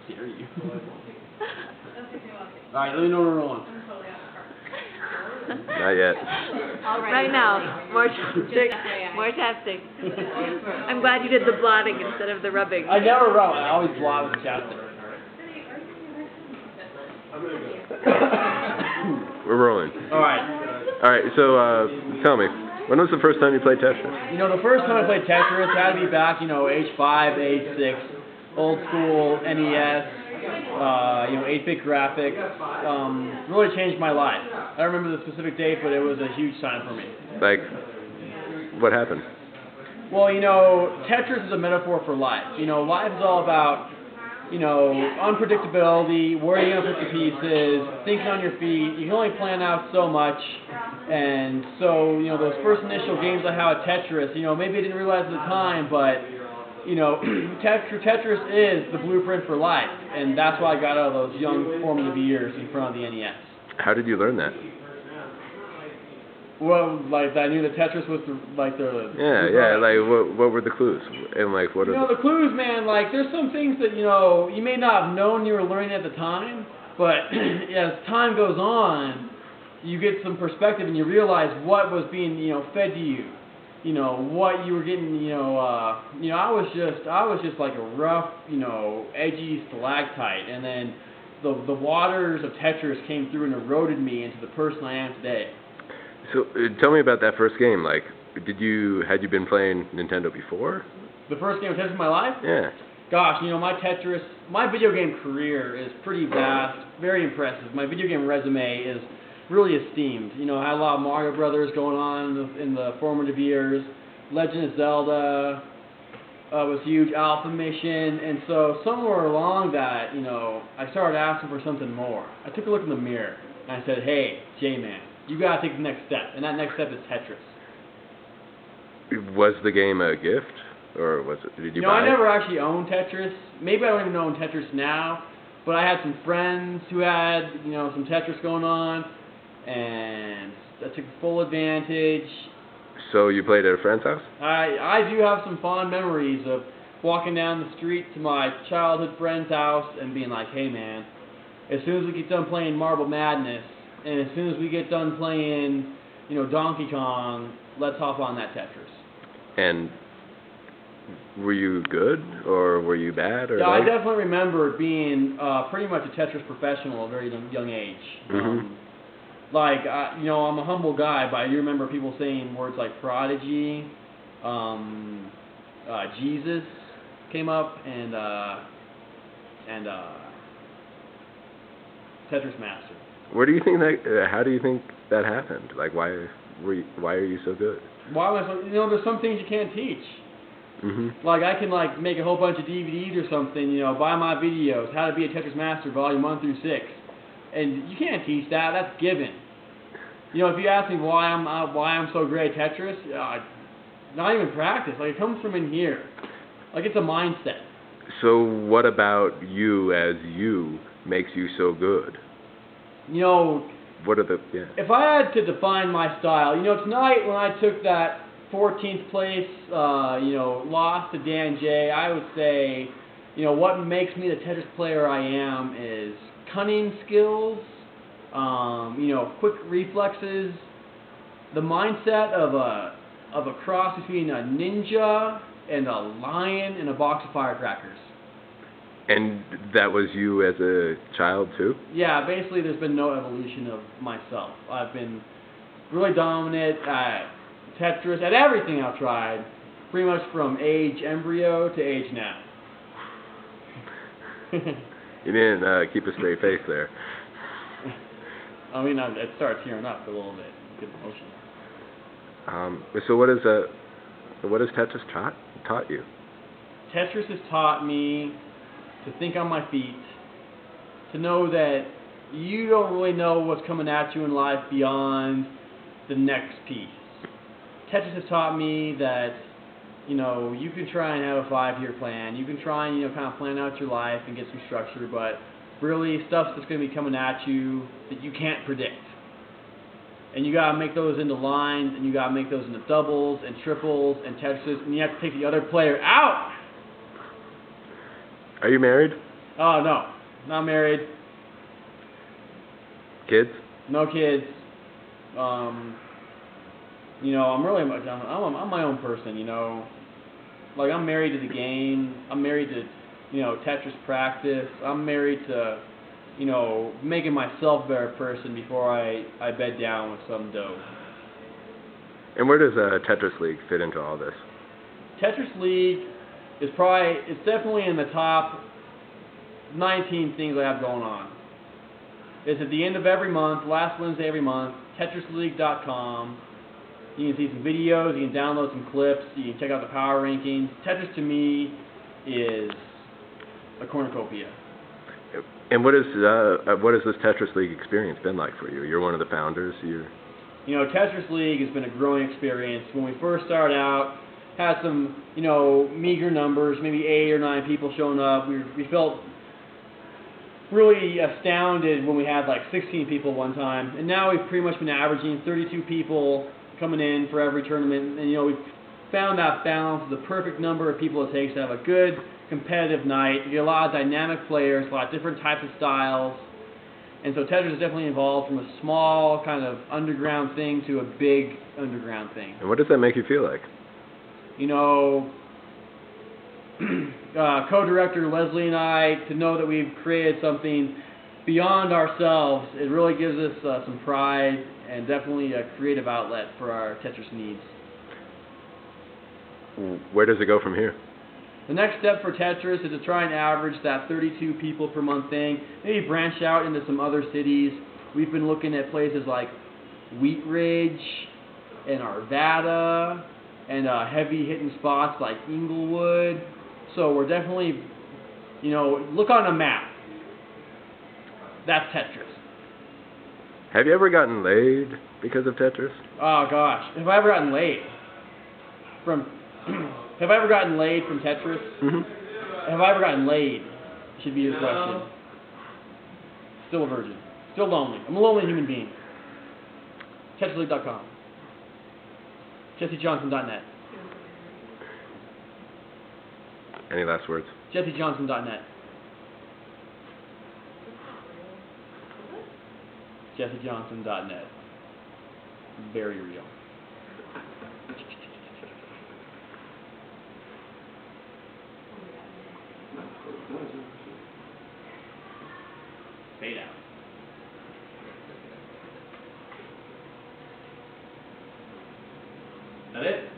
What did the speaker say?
Dare you. Alright, let me know when we're rolling. Not yet. Right now, more chapstick, more chapstick. I'm glad you did the blotting instead of the rubbing. I never rub, I always blot with the chapstick. We're rolling. Alright, so tell me, when was the first time you played Tetris? You know, the first time I played Tetris had to be back, you know, age 5, age 6, old school NES, 8-bit graphics. Really changed my life. I don't remember the specific date, but it was a huge time for me. Like, what happened? Well, you know, Tetris is a metaphor for life. You know, life is all about, you know, unpredictability, where are you going to put the pieces, thinking on your feet. You can only plan out so much. And so, you know, those first initial games I had with Tetris, you know, maybe I didn't realize at the time, but, you know, Tetris is the blueprint for life. And that's why I got out of those young formative years in front of the NES. How did you learn that? Well, like, I knew that Tetris was the. Like, what were the clues? And, like, what are the clues, man, like, there's some things that, you know, you may not have known you were learning at the time, but as time goes on, you get some perspective and you realize what was being, you know, fed to you. You know, what you were getting, I was just like a rough, you know, edgy stalactite, and then the waters of Tetris came through and eroded me into the person I am today. So, tell me about that first game. Like, had you been playing Nintendo before? The first game of Tetris in my life? Yeah. Gosh, you know, my video game career is pretty vast, very impressive. My video game resume is really esteemed. You know, I had a lot of Mario Brothers going on in the formative years. Legend of Zelda was huge, Alpha Mission, and so somewhere along that, you know, I started asking for something more. I took a look in the mirror and I said, hey, J-Man, you gotta take the next step, and that next step is Tetris. Was the game a gift, or was it? Did you buy it? I never actually owned Tetris. Maybe I don't even own Tetris now, but I had some friends who had, you know, some Tetris going on, and I took full advantage. So you played at a friend's house? I do have some fond memories of walking down the street to my childhood friend's house and being like, hey man, as soon as we get done playing Marble Madness, and as soon as we get done playing, you know, Donkey Kong, let's hop on that Tetris. And were you good, or were you bad? Or yeah, I definitely remember being pretty much a Tetris professional at a very young age. Mm-hmm. You know, I'm a humble guy, but I do remember people saying words like prodigy, Jesus came up, and Tetris Master. Where do you think that? How do you think that happened? Like, why are you so good? Why am I so? You know, there's some things you can't teach. Mm-hmm. Like, I can make a whole bunch of DVDs or something. You know, buy my videos, How to Be a Tetris Master, Volume 1 through 6, and you can't teach that. That's given. You know, if you ask me why I'm so great at Tetris, not even practice. Like, it comes from in here. Like, it's a mindset. So what about you as you makes you so good? You know, what are the if I had to define my style, you know, tonight when I took that 14th place, loss to Dan J, I would say, you know, what makes me the Tetris player I am is cunning skills, quick reflexes, the mindset of a cross between a ninja and a lion and a box of firecrackers. And that was you as a child too? Yeah, basically there's been no evolution of myself. I've been really dominant at Tetris, at everything I've tried, pretty much from age embryo to age now. You didn't keep a straight face there. I mean, it starts tearing up a little bit. Get emotional. So what has Tetris taught you? Tetris has taught me to think on my feet, to know that you don't really know what's coming at you in life beyond the next piece. Tetris has taught me that, you know, you can try and have a 5-year plan. You can try and, you know, kind of plan out your life and get some structure, but really stuff that's going to be coming at you that you can't predict. And you got to make those into lines, and you got to make those into doubles and triples and Tetrises, and you have to take the other player out. Are you married? Oh, no. Not married. Kids? No kids. You know, I'm really, I'm my own person, you know. Like, I'm married to the game. I'm married to, you know, Tetris practice. I'm married to, you know, making myself a better person before I bed down with some dough. And where does Tetris League fit into all this? Tetris League is probably, it's definitely in the top 19 things I have going on. It's at the end of every month, last Wednesday every month, TetrisLeague.com. You can see some videos, you can download some clips, you can check out the power rankings. Tetris to me is a cornucopia. And what has this Tetris League experience been like for you? You're one of the founders. You know, Tetris League has been a growing experience. When we first started out, had some, you know, meager numbers, maybe 8 or 9 people showing up. We felt really astounded when we had like 16 people one time. And now we've pretty much been averaging 32 people coming in for every tournament. And, you know, we've found that balance, the perfect number of people it takes to have a good competitive night. You get a lot of dynamic players, a lot of different types of styles. And so Tetris is definitely evolved from a small kind of underground thing to a big underground thing. And what does that make you feel like? You know, co-director Leslie and I, to know that we've created something beyond ourselves, it really gives us some pride and definitely a creative outlet for our Tetris needs. Where does it go from here? The next step for Tetris is to try and average that 32 people per month thing, maybe branch out into some other cities. We've been looking at places like Wheat Ridge and Arvada and heavy hitting spots like Inglewood. So we're definitely, you know, look on a map. That's Tetris. Have you ever gotten laid because of Tetris? Oh gosh, have I ever gotten laid from? Have I ever gotten laid from Tetris? Mm-hmm. Have I ever gotten laid? Should be your question. Still a virgin. Still lonely. I'm a lonely human being. TetrisLeague.com. JesseJohnson.net. Any last words? JesseJohnson.net. JesseJohnson.net. Very real. Fade out. That it?